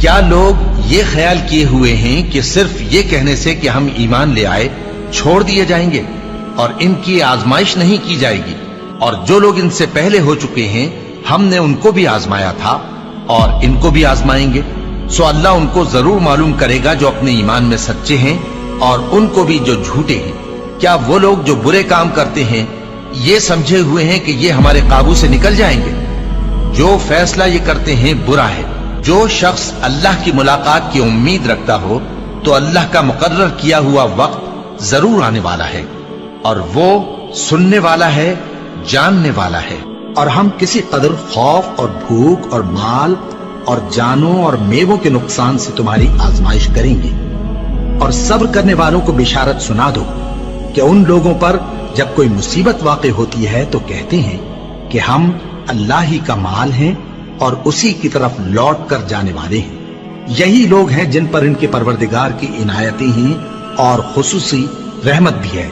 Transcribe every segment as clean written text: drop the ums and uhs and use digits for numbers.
کیا لوگ یہ خیال کیے ہوئے ہیں کہ صرف یہ کہنے سے کہ ہم ایمان لے آئے چھوڑ دیے جائیں گے اور ان کی آزمائش نہیں کی جائے گی؟ اور جو لوگ ان سے پہلے ہو چکے ہیں ہم نے ان کو بھی آزمایا تھا اور ان کو بھی آزمائیں گے، سو اللہ ان کو ضرور معلوم کرے گا جو اپنے ایمان میں سچے ہیں اور ان کو بھی جو جھوٹے ہیں۔ کیا وہ لوگ جو برے کام کرتے ہیں یہ سمجھے ہوئے ہیں کہ یہ ہمارے قابو سے نکل جائیں گے؟ جو فیصلہ یہ کرتے ہیں برا ہے۔ جو شخص اللہ کی ملاقات کی امید رکھتا ہو تو اللہ کا مقرر کیا ہوا وقت ضرور آنے والا ہے، اور وہ سننے والا ہے، جاننے والا ہے۔ اور ہم کسی قدر خوف اور بھوک اور مال اور جانوں اور میووں کے نقصان سے تمہاری آزمائش کریں گے، اور صبر کرنے والوں کو بشارت سنا دو کہ ان لوگوں پر جب کوئی مصیبت واقع ہوتی ہے تو کہتے ہیں کہ ہم اللہ ہی کا مال ہیں اور اسی کی طرف لوٹ کر جانے والے ہیں۔ یہی لوگ ہیں جن پر ان کے پروردگار کی عنایتیں ہیں اور خصوصی رحمت بھی ہے،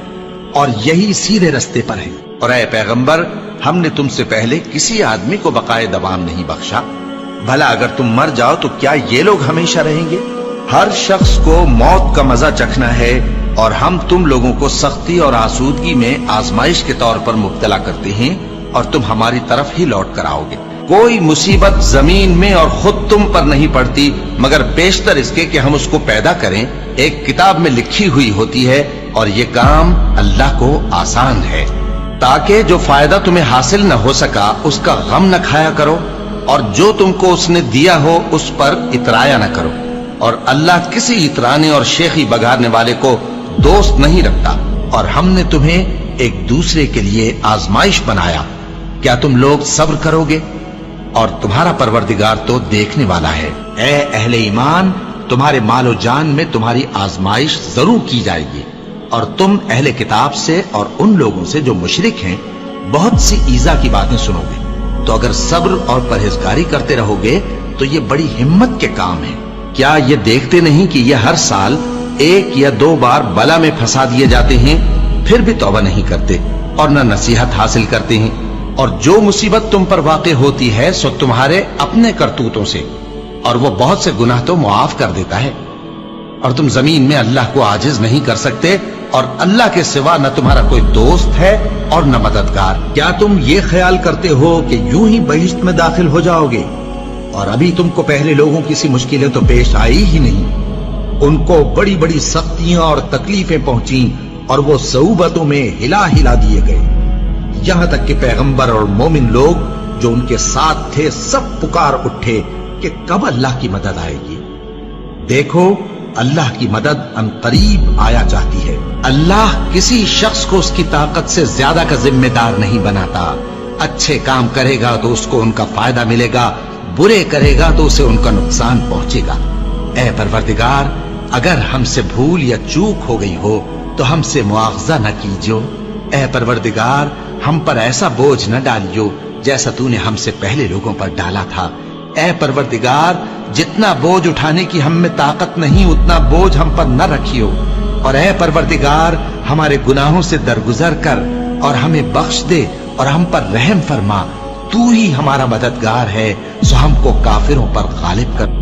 اور یہی سیدھے رستے پر ہیں۔ اور اے پیغمبر، ہم نے تم سے پہلے کسی آدمی کو بقائے دوام نہیں بخشا، بھلا اگر تم مر جاؤ تو کیا یہ لوگ ہمیشہ رہیں گے؟ ہر شخص کو موت کا مزہ چکھنا ہے، اور ہم تم لوگوں کو سختی اور آسودگی میں آزمائش کے طور پر مبتلا کرتے ہیں، اور تم ہماری طرف ہی لوٹ کر آؤ گے۔ کوئی مصیبت زمین میں اور خود تم پر نہیں پڑتی مگر بیشتر اس کے کہ ہم اس کو پیدا کریں ایک کتاب میں لکھی ہوئی ہوتی ہے، اور یہ کام اللہ کو آسان ہے، تاکہ جو فائدہ تمہیں حاصل نہ ہو سکا اس کا غم نہ کھایا کرو، اور جو تم کو اس نے دیا ہو اس پر اترایا نہ کرو۔ اور اللہ کسی اترانے اور شیخی بگاڑنے والے کو دوست نہیں رکھتا، اور ہم نے تمہیں ایک دوسرے کے لیے آزمائش بنایا، کیا تم لوگ صبر کرو گے؟ اور تمہارا پروردگار تو دیکھنے والا ہے۔ اے اہل ایمان، تمہارے مال و جان میں تمہاری آزمائش ضرور کی جائے گی، اور تم اہل کتاب سے اور ان لوگوں سے جو مشرک ہیں بہت سی ایذا کی باتیں سنو گے، تو اگر صبر اور پرہیزگاری کرتے رہو گے تو یہ بڑی ہمت کے کام ہے۔ کیا یہ دیکھتے نہیں کہ یہ ہر سال 1 یا 2 بار بلا میں پھنسا دیے جاتے ہیں، پھر بھی توبہ نہیں کرتے اور نہ نصیحت حاصل کرتے ہیں؟ اور جو مصیبت تم پر واقع ہوتی ہے سو تمہارے اپنے کرتوتوں سے، اور وہ بہت سے گناہ تو معاف کر دیتا ہے۔ اور تم زمین میں اللہ کو عاجز نہیں کر سکتے، اور اللہ کے سوا نہ تمہارا کوئی دوست ہے اور نہ مددگار۔ کیا تم یہ خیال کرتے ہو کہ یوں ہی بہشت میں داخل ہو جاؤ گے، اور ابھی تم کو پہلے لوگوں کی سی مشکلیں تو پیش آئی ہی نہیں؟ ان کو بڑی بڑی سختیاں اور تکلیفیں پہنچیں، اور وہ صعوبتوں میں ہلا ہلا دیے گئے، یہاں تک کہ پیغمبر اور مومن لوگ جو ان کے ساتھ تھے سب پکار اٹھے کہ کب اللہ کی مدد آئے گی۔ دیکھو، اللہ کی مدد ان قریب آیا چاہتی ہے۔ اللہ کسی شخص کو اس کی طاقت سے زیادہ کا ذمہ دار نہیں بناتا۔ اچھے کام کرے گا تو اس کو ان کا فائدہ ملے گا، برے کرے گا تو اسے ان کا نقصان پہنچے گا۔ اے پروردگار، اگر ہم سے بھول یا چوک ہو گئی ہو تو ہم سے مواخذہ نہ کیجو۔ اے پروردگار، ہم پر ایسا بوجھ نہ ڈالیو جیسا تو نے ہم سے پہلے لوگوں پر ڈالا تھا۔ اے پروردگار، جتنا بوجھ اٹھانے کی ہم میں طاقت نہیں اتنا بوجھ ہم پر نہ رکھیو، اور اے پروردگار، ہمارے گناہوں سے درگزر کر اور ہمیں بخش دے اور ہم پر رحم فرما۔ تو ہی ہمارا مددگار ہے، سو ہم کو کافروں پر غالب کر۔